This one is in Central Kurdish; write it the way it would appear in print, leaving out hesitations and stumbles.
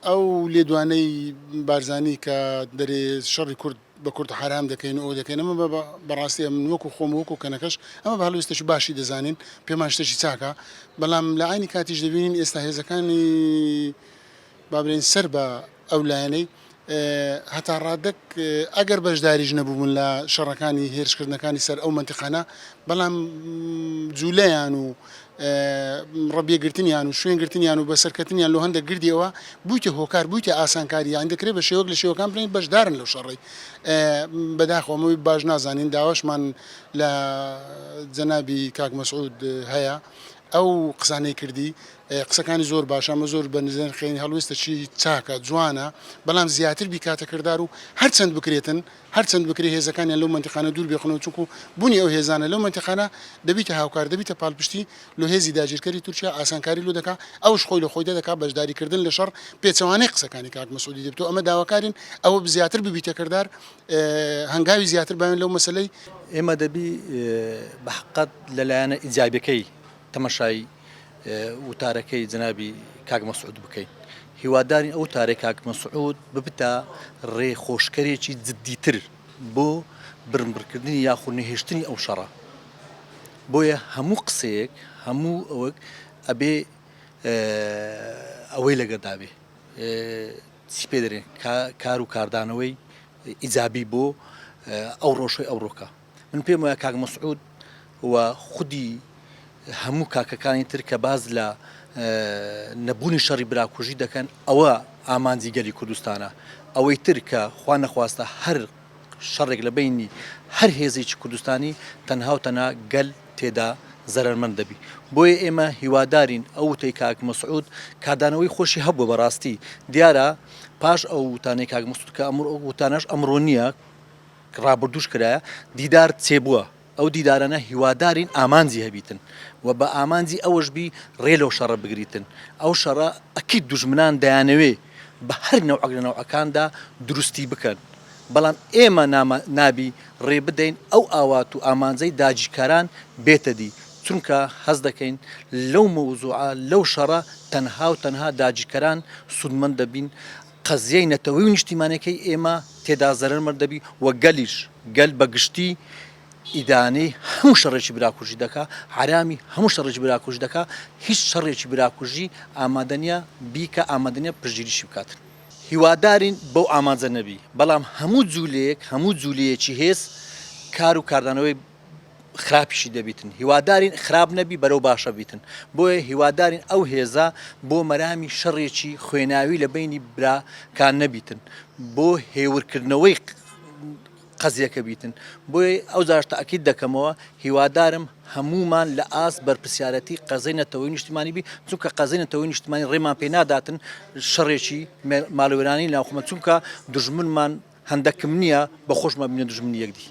ئەو لێدوانەی بارزانی کە دەرێ شەڕی کورد بە کورد حرام دەکەین ئەو دەکەین ئەمە بەڕاستی من وەکو خۆم وەکو کەنەکەش ئەمە بە هەڵویستێکی باشی دەزانین پێمان شتێکی چاکە بەڵام لە عینی کاتیش دەبینین ئێستا هێزەکانی بابرین سەر بە ئەو لایەنەی هەتا ڕادک ئەگەر بەشداریش نەبووبوون لە شەڕەکانی هێرشکردنەکانی سەر ئەو منتیقانە بەڵام جوولەیان و ڕەبیەگرتنیان و شوێنگرتنیان و بەسەرکەوتنیان لە هەندێک گردیەوە بوویتە هۆکار بوویتە ئاسانکاری یان دەکرێت بە شێوەک لە شێوەکان بڵین بەشدارن لەو شەڕی بەداخەوەمەوەی باش نازانین داواشمان لە جەنابی کاک مەسعود هەیە ئەو قسانەی کردی قسەکانی زۆر باشە ئەمە زۆر بە نزێن خێنی هەڵوێستە چی چاکە جوانە بەڵام زیاتر بیکاتە کردار و هەرچەند بکرێتن هەرچەند بکرێت هێزەکانیان لەو منتیقانە دوور بێخنەوە چونکو بوونی ئەو هێزانە لەو منتیقانە دەبیتە هاوکار دەبیتە پاڵپشتی لە هێزی داگیرکەری تورکیا ئاسانکاری لۆ دەکا ئەوش خۆی لە خۆیدا دەکا بەشداریکردن لە شەڕ پێچەوانەی قسەکانی کاک مەسعودی دەبێت ئەمە داواکارین ئەوە زیاتر ببیتە کردار هەنگاوی زیاتر باوێن لەو مەسلەی ئێمە دەبی بەحقەت لەلایەنە ئیجابیەکەی تەمەشای وتارەکەی جنابی کاک مەسعود بکەین هیواداری ئەو تارێک کاک مەسعود ببتە ڕێخۆشکەرێکی جددیتر بۆ برمبرکردنی یاخود نەهێشتنی ئەو شەڕە بۆیە هەموو قسەیەک هەموو ئەوەک ئەبێ ئەوەی لەگەدابێ چی پێ دەرێن کار و کاردانەوەی ئیجابی بۆ ئەو ڕۆژەی ئەو ڕۆکە من پێم وایە کاک مەسعود و خودی هەموو کاکەکانی تر کە باز لە نەبوونی شەڕی براکوژی دەکەن ئەوە ئامانجی گەلی کوردستانە ئەوەی تر کە خوا نەخواستە هەر شەڕێک لە بینی هەر هێزێکی کوردستانی تەنها و تەنها گەل تێدا زەرمەند دەبی بۆیە ئێمە هیوادارین ئەو وتەی کاک مەسعود کاردانەوەی خۆشی هەبووە بەڕاستی دیارە پاش ئەو وتانەی کاک مەسعود کە وتانەش ئەمڕۆ نییە ڕابردوش کرایە دیدار چێبووە ئەو دیدارانە هیوادارین ئامانجی هەبیتن و بە ئامانجی ئەوەش بی ڕێ لەو شەڕە بگریتن ئەو شەڕە ئەکید دوژمنان دەیانەوێ بە هەر نەوعەک لە نەوعەکاندا دروستی بکەن بەڵام ئێمە نابی ڕێ بدەین ئەو ئاوات و ئامانجەی داگیرکاران بێتە دی چونکە هەز دەکەین لەو مەوزوعە لەو شەڕە تەنها و تەنها داگیرکاران سودمەند دەبین قەزیەی نەتەوەی و نیشتیمانەکەی ئێمە تێدا زەرمەند دەبی و گەلیش گەل بەگشتی ئیدانەی هەموو شەڕێکی براکوژی دەکا حرامی هەموو شەڕێکی براکوژی دەکا هیچ شەڕێکی براکوژی ئامادەنیە بیکە ئامادەنیە پشگیریشی بکاتن هیوادارین بەو ئامانجە نەبی بەڵام هەموو جوولەیەکی هێز کار و کاردانەوەی خراپیشی دەبیتن هیوادارین خراپ نەبی بەرەو باشە بیتن بۆیە هیوادارین ئەو هێزە بۆ مەرامی شەڕێکی خوێناوی لە بینی براکان نەبیتن بۆ هێورکردنەوەی قەزیەکە بیتن بۆیە ئەو جار تاکید دەکەمەوە هیوادارم هەمومان لە ئاس بەرپرسیارەتی قەزەی نەتەوەی نیشتیمانی بی چونکە قەزەی نەتەوەی نیشتیمانی ڕێمان پێ ناداتن شەڕێکی ماڵوێرانی ناوخۆمە چونکە دوژمنمان هەندەکم نییە بە خۆشمان بینە دوژمنی یەکدی